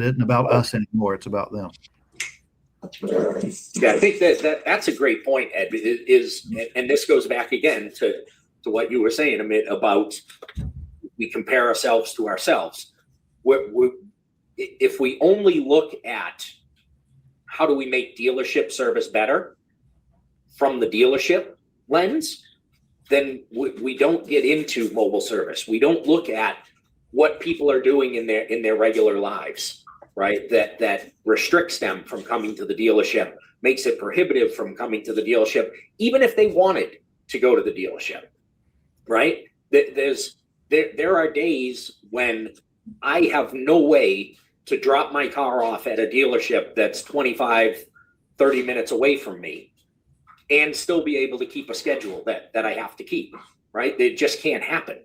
isn't about us anymore. It's about them. Yeah, I think that's a great point, Ed. And this goes back again to what you were saying, Amit, about we compare ourselves to ourselves. If we only look at how do we make dealership service better from the dealership lens, then we don't get into mobile service. We don't look at what people are doing in their regular lives, right? That restricts them from coming to the dealership, makes it prohibitive from coming to the dealership, even if they wanted to go to the dealership, right? There are days when I have no way to drop my car off at a dealership that's 25, 30 minutes away from me and still be able to keep a schedule that I have to keep, right? It just can't happen.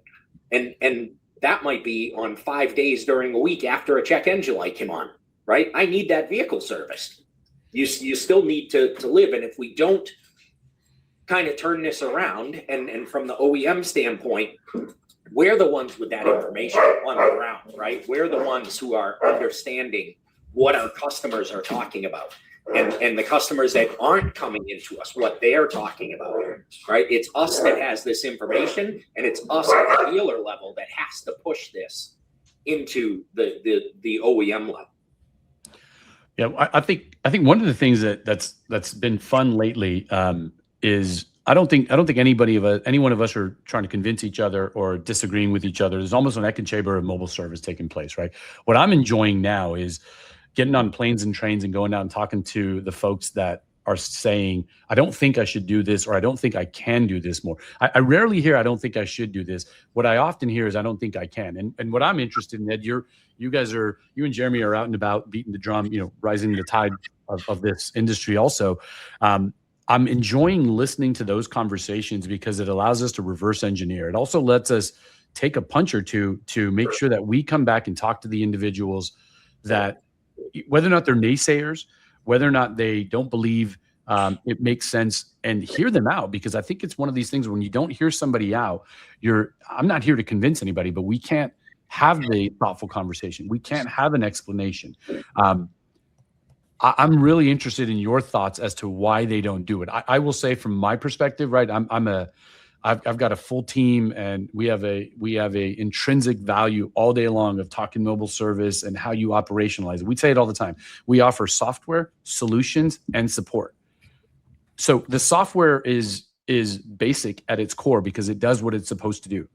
And that might be on 5 days during a week after a check engine light came on, right? I need that vehicle serviced. You still need to live. And if we don't kind of turn this around, and from the OEM standpoint, we're the ones with that information on the ground, right? We're the ones who are understanding what our customers are talking about. And the customers that aren't coming into us, what they're talking about, right? It's us that has this information, and it's us at the dealer level that has to push this into the OEM level. Yeah, I think one of the things that's been fun lately is I don't think any one of us are trying to convince each other or disagreeing with each other. There's almost an echo chamber of mobile service taking place, right? What I'm enjoying now is getting on planes and trains and going out and talking to the folks that are saying, I don't think I should do this, or I don't think I can do this more. I rarely hear, I don't think I should do this. What I often hear is, I don't think I can. And what I'm interested in, Ed, you and Jeremy are out and about beating the drum, rising the tide of this industry also. I'm enjoying listening to those conversations because it allows us to reverse engineer. It also lets us take a punch or two to make sure that we come back and talk to the individuals that, whether or not they're naysayers, whether or not they don't believe it makes sense, and hear them out. Because I think it's one of these things when you don't hear somebody out, I'm not here to convince anybody, but we can't have the thoughtful conversation. We can't have an explanation. I'm really interested in your thoughts as to why they don't do it. I will say from my perspective, right? I've got a full team, and we have a intrinsic value all day long of talking mobile service and how you operationalize it. We say it all the time. We offer software, solutions, and support. So the software is basic at its core because it does what it's supposed to do.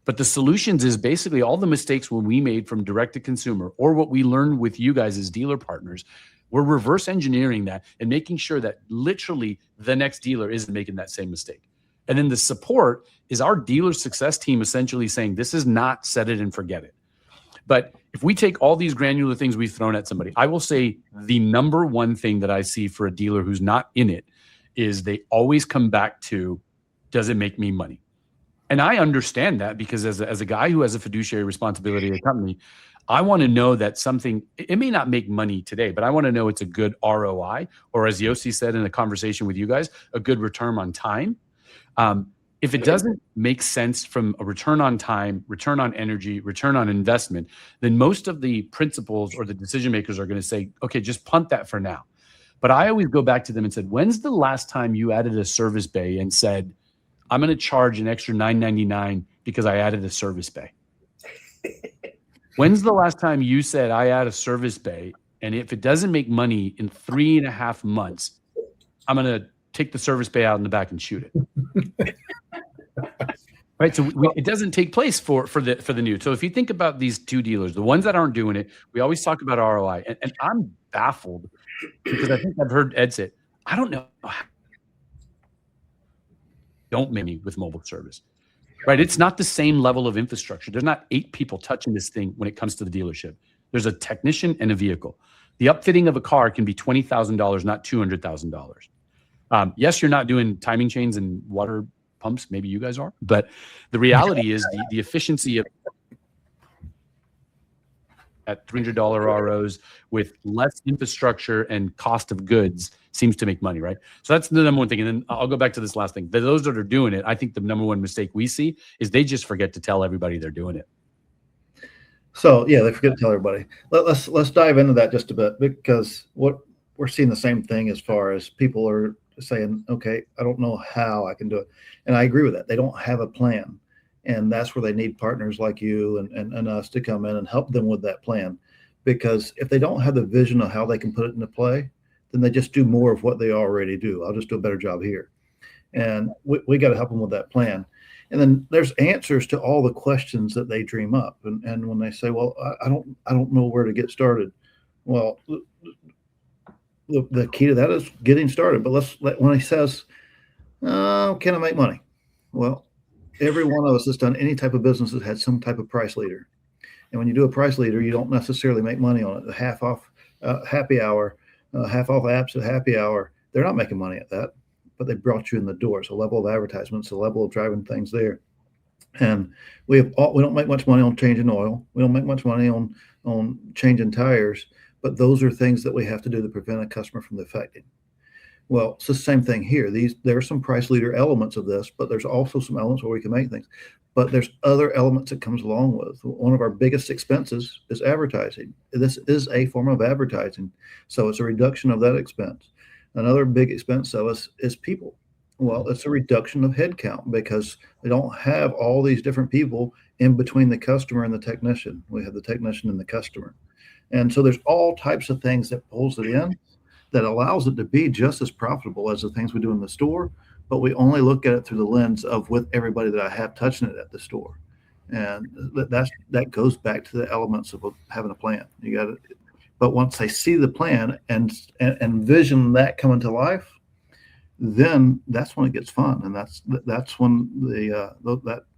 But the solutions is basically all the mistakes when we made from direct to consumer, or what we learned with you guys as dealer partners. We're reverse engineering that and making sure that literally the next dealer isn't making that same mistake. And then the support is our dealer success team essentially saying, this is not set it and forget it. But if we take all these granular things we've thrown at somebody, I will say the number one thing that I see for a dealer who's not in it is they always come back to, does it make me money? And I understand that because as a guy who has a fiduciary responsibility at a company, I want to know that something, it may not make money today, but I want to know it's a good ROI, or as Yossi said in a conversation with you guys, a good return on time. If it doesn't make sense from a return on time, return on energy, return on investment, then most of the principals or the decision makers are going to say, okay, just punt that for now. But I always go back to them and said, when's the last time you added a service bay and said, I'm going to charge an extra $9.99 because I added a service bay? When's the last time you said, I add a service bay, and if it doesn't make money in 3.5 months, I'm going to take the service bay out in the back and shoot it? Right. So it doesn't take place for the new. So if you think about these two dealers, the ones that aren't doing it, we always talk about ROI, and I'm baffled because I think I've heard Ed say, I don't know how don't many with mobile service, right? It's not the same level of infrastructure. There's not 8 people touching this thing when it comes to the dealership. There's a technician and a vehicle. The upfitting of a car can be $20,000, not $200,000. Yes, you're not doing timing chains and water pumps. Maybe you guys are, but the reality is the efficiency of at $300 ROs with less infrastructure and cost of goods seems to make money, right? So that's the number one thing. And then I'll go back to this last thing. For those that are doing it, I think the number one mistake we see is they just forget to tell everybody they're doing it. So yeah, they forget to tell everybody. Let's dive into that just a bit, because what we're seeing the same thing as far as people are saying, okay, I don't know how I can do it. And I agree with that. They don't have a plan. And that's where they need partners like you and us to come in and help them with that plan. Because if they don't have the vision of how they can put it into play, then they just do more of what they already do. I'll just do a better job here. And we got to help them with that plan. And then there's answers to all the questions that they dream up. And when they say, well, I don't know where to get started. Well, the key to that is getting started. But when he says, can I make money? Well, every one of us that's done any type of business has had some type of price leader. And when you do a price leader, you don't necessarily make money on it. The half off happy hour, half off apps at happy hour, they're not making money at that, but they brought you in the door. It's a level of advertisements, a level of driving things there. And we don't make much money on changing oil. We don't make much money on changing tires, but those are things that we have to do to prevent a customer from defecting. Well, it's the same thing here. There are some price leader elements of this, but there's also some elements where we can make things. But there's other elements that comes along with. One of our biggest expenses is advertising. This is a form of advertising, so it's a reduction of that expense. Another big expense of us is people. Well, it's a reduction of headcount because they don't have all these different people in between the customer and the technician. We have the technician and the customer. And so there's all types of things that pulls it in that allows it to be just as profitable as the things we do in the store, but we only look at it through the lens of with everybody that I have touching it at the store. And that goes back to the elements of having a plan. You got it. But once they see the plan and envision that coming to life, then that's when it gets fun, and that's when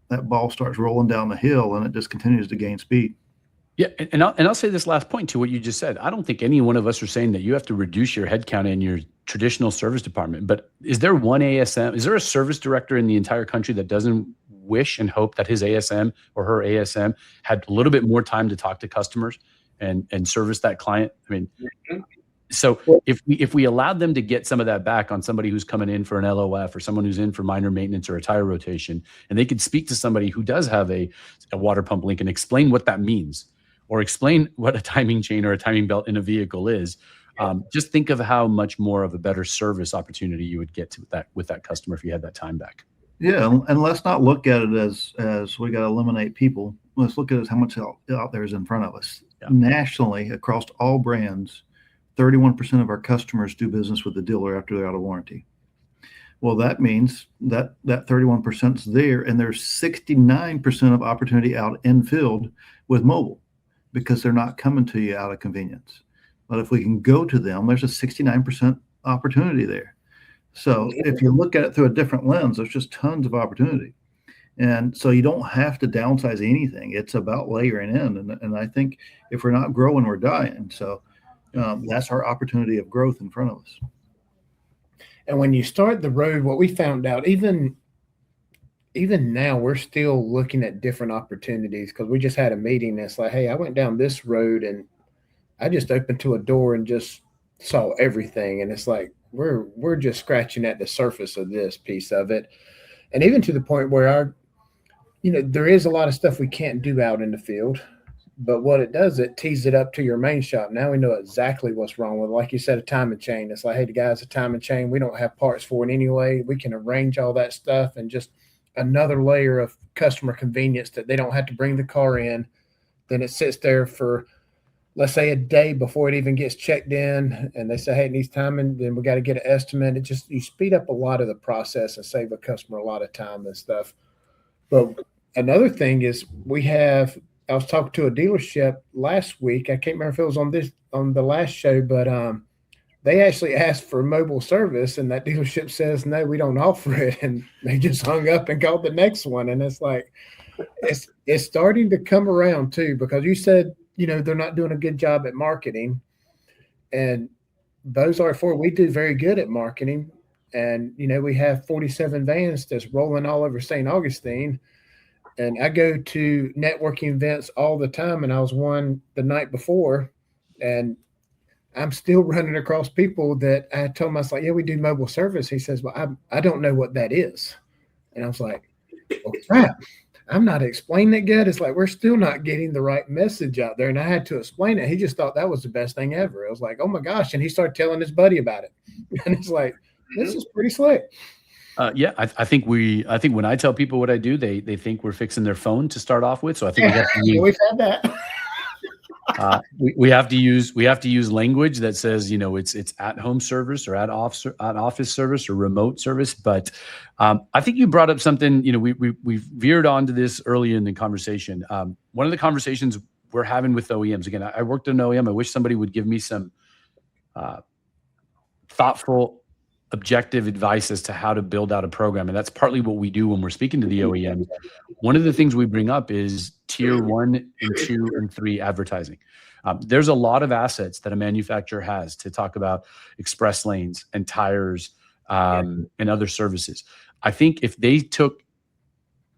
that ball starts rolling down the hill, and it just continues to gain speed. Yeah, and I'll say this last point to what you just said. I don't think any one of us are saying that you have to reduce your headcount in your traditional service department. But is there one ASM? Is there a service director in the entire country that doesn't wish and hope that his ASM or her ASM had a little bit more time to talk to customers and service that client? I mean, so if we allowed them to get some of that back on somebody who's coming in for an LOF or someone who's in for minor maintenance or a tire rotation, and they could speak to somebody who does have a water pump leak and explain what that means, or explain what a timing chain or a timing belt in a vehicle is, just think of how much more of a better service opportunity you would get to with that customer if you had that time back. Yeah, and let's not look at it as we got to eliminate people. Let's look at it as how much out there is in front of us. Yeah. Nationally, across all brands, 31% of our customers do business with the dealer after they're out of warranty. Well, that means that 31% is there, and there's 69% of opportunity out in field with mobile, because they're not coming to you out of convenience. But if we can go to them, there's a 69% opportunity there. So if you look at it through a different lens, there's just tons of opportunity. And so you don't have to downsize anything. It's about layering in. And I think if we're not growing, we're dying. So that's our opportunity of growth in front of us. And when you start the road, what we found out, even now, we're still looking at different opportunities, because we just had a meeting that's like, hey, I went down this road and I just opened to a door and just saw everything. And it's like, we're just scratching at the surface of this piece of it. And even to the point where there is a lot of stuff we can't do out in the field, but what it does, it tees it up to your main shop. Now we know exactly what's wrong with it. Like you said, a timing chain. It's like, hey, the guy's a timing chain. We don't have parts for it anyway. We can arrange all that stuff, and just another layer of customer convenience that they don't have to bring the car in. Then it sits there for, let's say, a day before it even gets checked in, and they say, hey, it needs timing. Then we got to get an estimate. You speed up a lot of the process and save a customer a lot of time and stuff. But another thing is I was talking to a dealership last week. I can't remember if it was on the last show, but they actually asked for mobile service, and that dealership says, no, we don't offer it. And they just hung up and called the next one. And it's like, it's starting to come around too, because you said, they're not doing a good job at marketing. And those are we do very good at marketing. And, we have 47 vans that's rolling all over St. Augustine. And I go to networking events all the time. And I was one the night before, and I'm still running across people that I told him, I was like, yeah, we do mobile service. He says, well, I don't know what that is. And I was like, well, crap. I'm not explaining it good. It's like, we're still not getting the right message out there. And I had to explain it. He just thought that was the best thing ever. I was like, oh my gosh. And he started telling his buddy about it. And it's like, this is pretty slick. Yeah, I think when I tell people what I do, they think we're fixing their phone to start off with. So I think we have to use, we've had that. we have to use language that says, it's at home service or at office service or remote service. But I think you brought up something. We veered onto this early in the conversation. One of the conversations we're having with OEMs. Again, I worked at an OEM. I wish somebody would give me some thoughtful, objective advice as to how to build out a program. And that's partly what we do when we're speaking to the OEMs. One of the things we bring up is tier 1 and 2 and 3 advertising. There's a lot of assets that a manufacturer has to talk about express lanes and tires and other services. I think if they took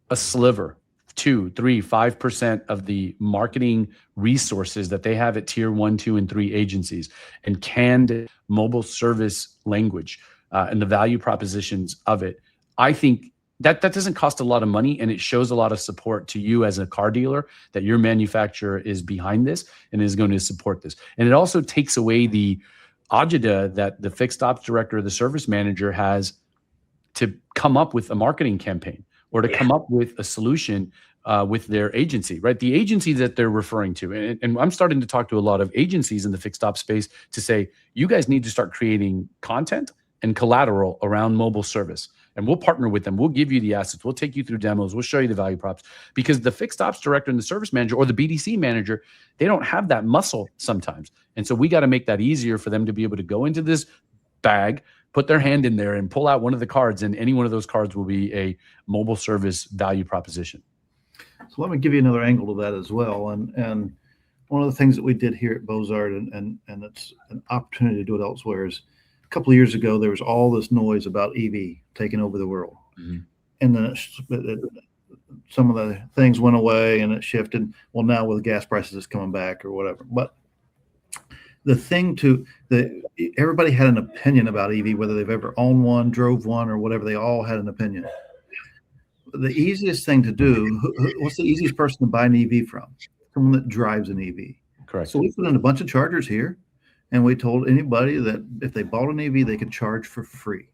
a sliver, 2, 3, 5% of the marketing resources that they have at tier 1, 2, and 3 agencies and canned mobile service language, and the value propositions of it, I think that doesn't cost a lot of money, and it shows a lot of support to you as a car dealer that your manufacturer is behind this and is going to support this. And it also takes away the agita that the fixed ops director or the service manager has to come up with a marketing campaign or to come up with a solution with their agency, right? The agency that they're referring to. And I'm starting to talk to a lot of agencies in the fixed ops space to say, you guys need to start creating content and collateral around mobile service. And we'll partner with them. We'll give you the assets. We'll take you through demos. We'll show you the value props, because the fixed ops director and the service manager or the BDC manager, they don't have that muscle sometimes. And so we got to make that easier for them to be able to go into this bag, put their hand in there and pull out one of the cards. And any one of those cards will be a mobile service value proposition. So let me give you another angle to that as well. And one of the things that we did here at Bozard, and it's an opportunity to do it elsewhere, is a couple of years ago, there was all this noise about EV taking over the world. Mm-hmm. And then some of the things went away and it shifted. Well, now with gas prices, it's coming back or whatever. But everybody had an opinion about EV, whether they've ever owned one, drove one, or whatever. They all had an opinion. The easiest thing to do, what's the easiest person to buy an EV from? Someone that drives an EV. Correct. So we put in a bunch of chargers here, and we told anybody that if they bought an EV, they could charge for free.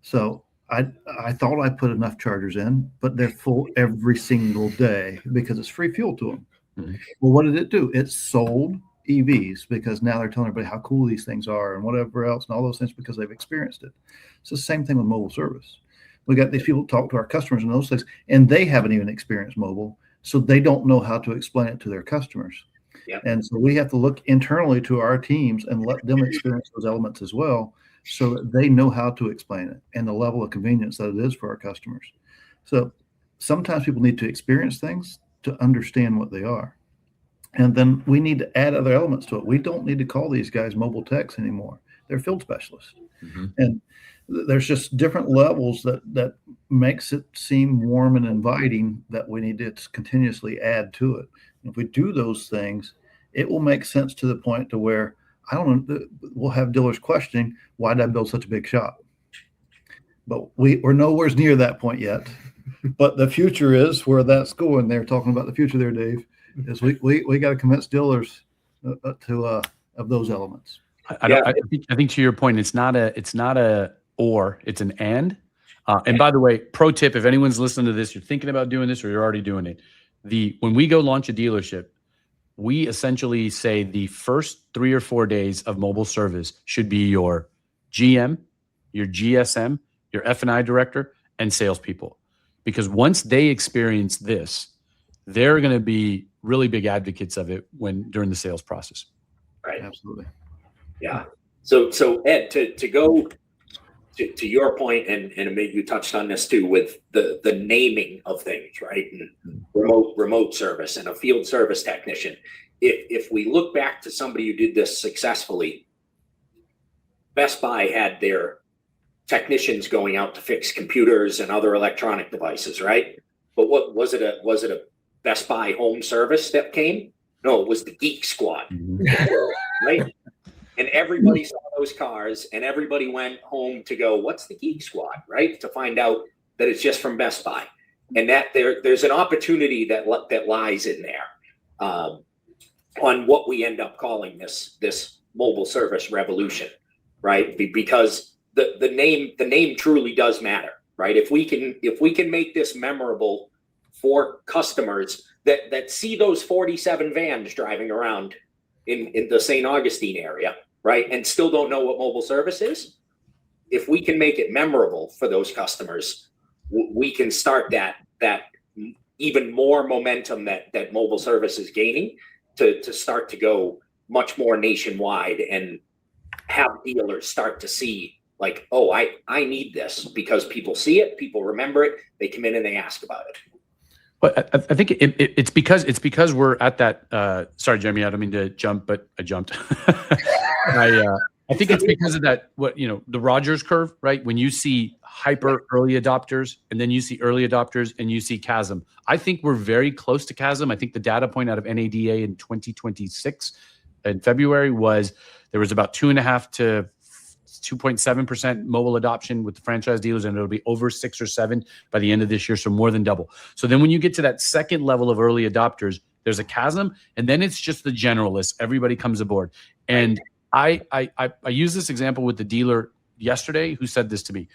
So I thought I put enough chargers in, but they're full every single day because it's free fuel to them. Mm-hmm. Well, what did it do? It sold EVs, because now they're telling everybody how cool these things are and whatever else and all those things because they've experienced it. It's the same thing with mobile service. We got these people talk to our customers and those things, and they haven't even experienced mobile, so they don't know how to explain it to their customers. Yep. And so we have to look internally to our teams and let them experience those elements as well, so that they know how to explain it and the level of convenience that it is for our customers. So sometimes people need to experience things to understand what they are. And then we need to add other elements to it. We don't need to call these guys mobile techs anymore. They're field specialists. Mm-hmm. And there's just different levels that makes it seem warm and inviting that we need to continuously add to it. And if we do those things, it will make sense to the point to where we'll have dealers questioning, why did I build such a big shop? But we're nowhere near that point yet. But the future is where that's going. They're talking about the future there, Dave. Is we got to convince dealers of those elements. I think to your point, it's not a or, it's an and. And by the way, pro tip, if anyone's listening to this, you're thinking about doing this or you're already doing it. When we go launch a dealership, we essentially say the first 3 or 4 days of mobile service should be your GM, your GSM, your F&I director, and salespeople. Because once they experience this, they're going to be really big advocates of it during the sales process. Right. Absolutely. Yeah. So Ed, to go to your point, and maybe you touched on this too, with the naming of things, right? And remote service and a field service technician. If we look back to somebody who did this successfully, Best Buy had their technicians going out to fix computers and other electronic devices, right? But what was it? A Best Buy home service that came? No, it was the Geek Squad, right? And everybody saw those cars, and everybody went home to go, what's the Geek Squad, right? To find out that it's just from Best Buy. and that there's an opportunity that lies in there on what we end up calling this mobile service revolution, right? Because the name truly does matter, right? If we can make this memorable for customers that see those 47 vans driving around in the St. Augustine area, right, and still don't know what mobile service is, if we can make it memorable for those customers, we can start that even more momentum that mobile service is gaining to start to go much more nationwide and have dealers start to see like, oh, I need this, because people see it, people remember it, they come in and they ask about it. But I think it's because we're at that. Sorry, Jeremy, I don't mean to jump, but I jumped. I think it's because of that. The Rogers curve, right? When you see hyper early adopters, and then you see early adopters, and you see chasm. I think we're very close to chasm. I think the data point out of NADA in 2026 in February was there was about 2.5 to 2.7% mobile adoption with the franchise dealers, and it'll be over 6 or 7 by the end of this year, so more than double. So then when you get to that second level of early adopters, there's a chasm, and then it's just the generalists. Everybody comes aboard. And I use this example with the dealer yesterday who said this to me.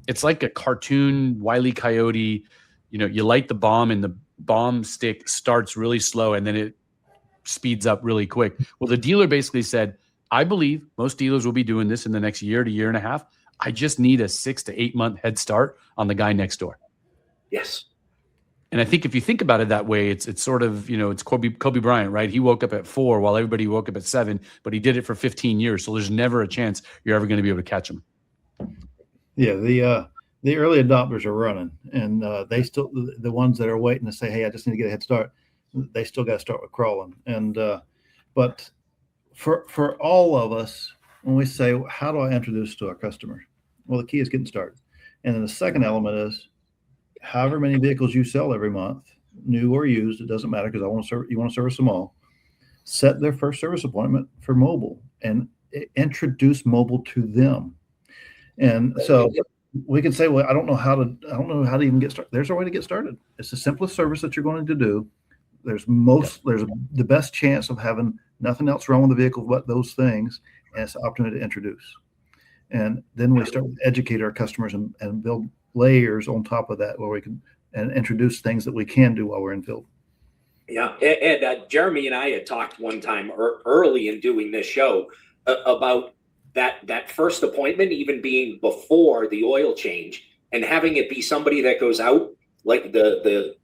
It's like a cartoon Wile E. Coyote. You light the bomb, and the bomb stick starts really slow, and then it speeds up really quick. Well, the dealer basically said, I believe most dealers will be doing this in the next year to year and a half. I just need a 6 to 8 month head start on the guy next door. Yes. And I think if you think about it that way, it's sort of, it's Kobe Bryant, right? He woke up at 4 while everybody woke up at 7, but he did it for 15 years. So there's never a chance you're ever going to be able to catch him. Yeah. The early adopters are running, and they still, the ones that are waiting to say, hey, I just need to get a head start, they still got to start with crawling. And, but for all of us, when we say, how do I introduce to our customer? Well, the key is getting started. And then the second element is however many vehicles you sell every month, new or used, it doesn't matter, because you want to service them all. Set their first service appointment for mobile and introduce mobile to them. And so we can say, well, I don't know how to even get started. There's a way to get started. It's the simplest service that you're going to do. There's the best chance of having nothing else wrong with the vehicle but those things, and it's an opportunity to introduce. And then we start to educate our customers and build layers on top of that where we can and introduce things that we can do while we're in field. Yeah, and Jeremy and I had talked one time early in doing this show about that first appointment even being before the oil change, and having it be somebody that goes out, like the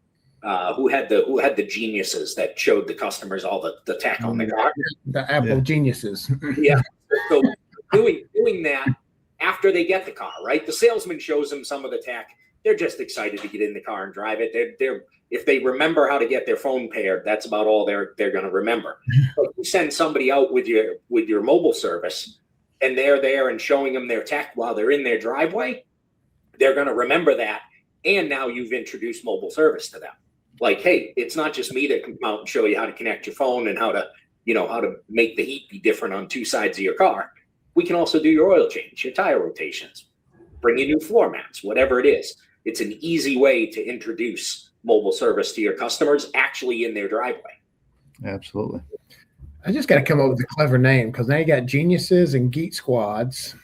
who had the geniuses that showed the customers all the tech on the car. The Apple geniuses. Yeah. So doing that after they get the car, right? The salesman shows them some of the tech. They're just excited to get in the car and drive it. They're if they remember how to get their phone paired, that's about all they're going to remember. But if you send somebody out with your mobile service, and they're there and showing them their tech while they're in their driveway, they're going to remember that. And now you've introduced mobile service to them. Like, hey, it's not just me that can come out and show you how to connect your phone and how to make the heat be different on 2 sides of your car. We can also do your oil change, your tire rotations, bring you new floor mats, whatever it is. It's an easy way to introduce mobile service to your customers actually in their driveway. Absolutely. I just got to come up with a clever name, because now you got geniuses and geek squads.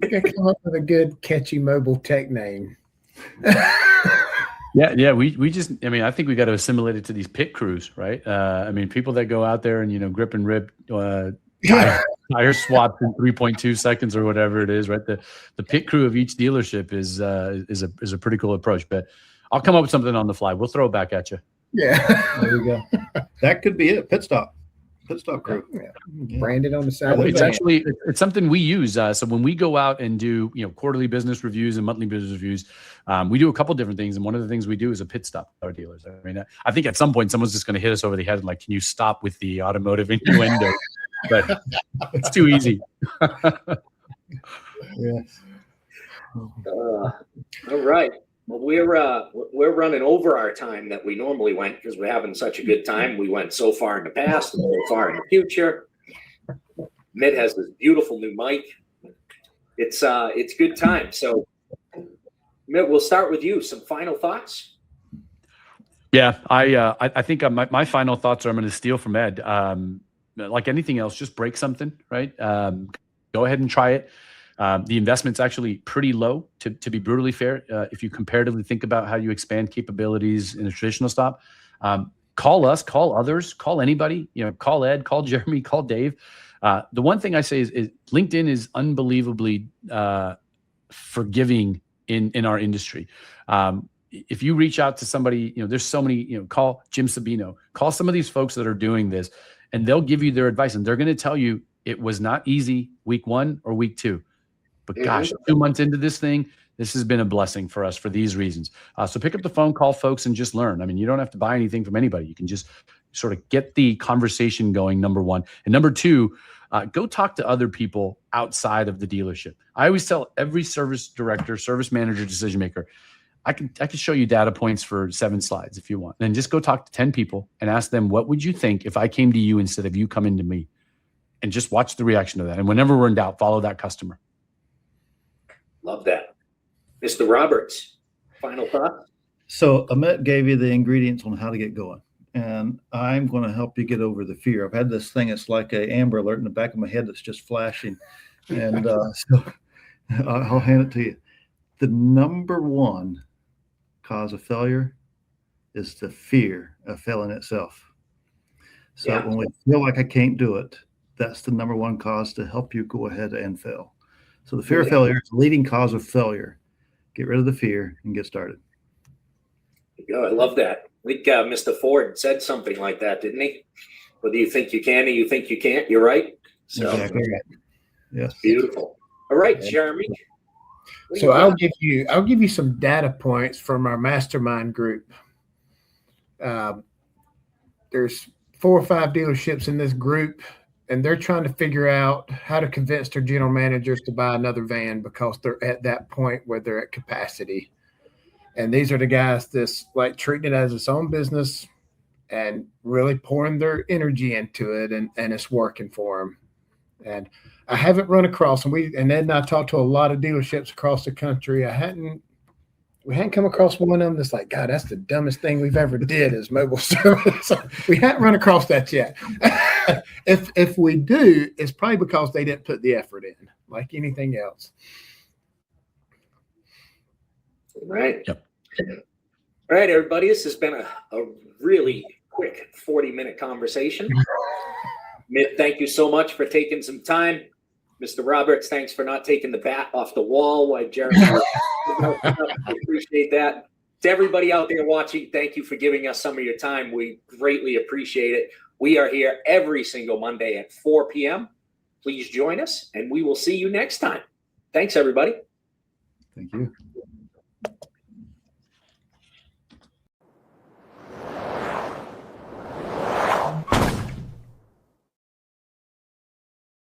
You got to come up with a good, catchy mobile tech name. Yeah. We just, I think we got to assimilate it to these pit crews, right? People that go out there and, grip and rip tire swaps in 3.2 seconds or whatever it is, right? The pit crew of each dealership is a pretty cool approach, but I'll come up with something on the fly. We'll throw it back at you. Yeah. There you go. That could be it. Pit stop crew. Yeah. Branded on the side. It's something we use. So when we go out and do, quarterly business reviews and monthly business reviews, we do a couple different things. And one of the things we do is a pit stop with our dealers. I think at some point someone's just going to hit us over the head and like, can you stop with the automotive innuendo? But it's too easy. Yes. All right. Well, we're running over our time that we normally went, because we're having such a good time. We went so far in the past and so far in the future. Mitt has this beautiful new mic. It's good time. So, Mitt, we'll start with you. Some final thoughts? Yeah, I think my final thoughts are I'm going to steal from Ed. Like anything else, just break something, right? Go ahead and try it. The investment's actually pretty low, to be brutally fair. If you comparatively think about how you expand capabilities in a traditional stop, call us, call others, call anybody. Call Ed, call Jeremy, call Dave. The one thing I say is LinkedIn is unbelievably forgiving in our industry. If you reach out to somebody, there's so many, call Jim Sabino, call some of these folks that are doing this, and they'll give you their advice, and they're going to tell you it was not easy week 1 or week 2, but gosh, 2 months into this thing, this has been a blessing for us for these reasons. So pick up the phone, call folks, and just learn. I mean, you don't have to buy anything from anybody. You can just sort of get the conversation going, number one. And number two, go talk to other people outside of the dealership. I always tell every service director, service manager, decision maker, I can show you data points for 7 slides if you want. Then just go talk to 10 people and ask them, what would you think if I came to you instead of you coming to me? And just watch the reaction to that. And whenever we're in doubt, follow that customer. Love that. Mr. Roberts, final thought? So Amit gave you the ingredients on how to get going. And I'm going to help you get over the fear. I've had this thing, it's like a Amber Alert in the back of my head that's just flashing. And so I'll hand it to you. The number one cause of failure is the fear of failing itself. So when we feel like I can't do it, that's the number one cause to help you go ahead and fail. So the fear of failure is the leading cause of failure. Get rid of the fear and get started. I love that. I think Mr. Ford said something like that, didn't he? Whether you think you can or you think you can't, you're right. So, exactly right. Yes. Beautiful. All right, Jeremy. So I'll give you some data points from our mastermind group. There's 4 or 5 dealerships in this group, and they're trying to figure out how to convince their general managers to buy another van because they're at that point where they're at capacity. And these are the guys that's like treating it as its own business and really pouring their energy into it, and it's working for them. And I haven't run across, and Ed and I talked to a lot of dealerships across the country. We hadn't come across one of them that's like, God, that's the dumbest thing we've ever did is mobile service. We hadn't run across that yet. If we do, it's probably because they didn't put the effort in, like anything else. Right. Yep. All right, everybody. This has been a really quick 40-minute conversation. Mitt, thank you so much for taking some time. Mr. Roberts, thanks for not taking the bat off the wall while Jeremy. I appreciate that. To everybody out there watching, thank you for giving us some of your time. We greatly appreciate it. We are here every single Monday at 4 p.m. Please join us, and we will see you next time. Thanks, everybody. Thank you.